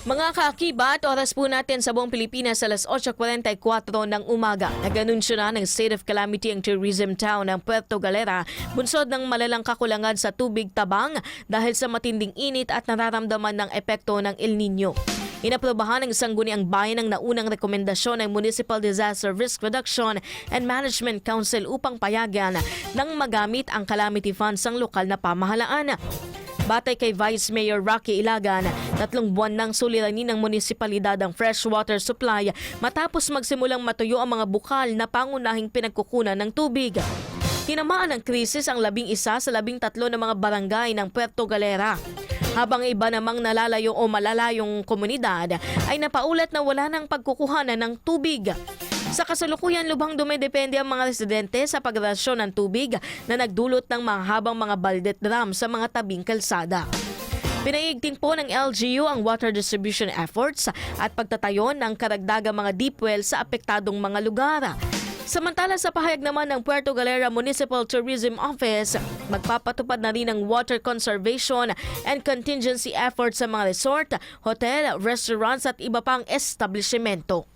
Mga kaakibat, oras po natin sa buong Pilipinas alas 8:44 ng umaga. Nag-anunsyo na ng State of Calamity ang tourism town ng Puerto Galera, bunsod ng malalang kakulangan sa tubig tabang dahil sa matinding init at nararamdaman ng epekto ng El Nino. Inaprobahan ng sangguniang bayan ang naunang rekomendasyon ng Municipal Disaster Risk Reduction and Management Council upang payagan ng magamit ang calamity funds ng lokal na pamahalaan. Batay kay Vice Mayor Rocky Ilagan, 3 buwan nang suliranin ng munisipalidad ang freshwater supply matapos magsimulang matuyo ang mga bukal na pangunahing pinagkukunan ng tubig. Tinamaan ng krisis ang 11 sa 13 na mga barangay ng Puerto Galera. Habang iba namang nalalayo o malalayong komunidad ay napaulat na wala ng pagkukuhanan ng tubig. Sa kasalukuyan, lubhang dumidepende ang mga residente sa pagrasyon ng tubig na nagdulot ng mahabang mga baldet drum sa mga tabing kalsada. Pinaigting po ng LGU ang water distribution efforts at pagtatayo ng karagdagang mga deep well sa apektadong mga lugar. Samantala sa pahayag naman ng Puerto Galera Municipal Tourism Office, magpapatupad na rin ng water conservation and contingency efforts sa mga resort, hotel, restaurants at iba pang establishmento.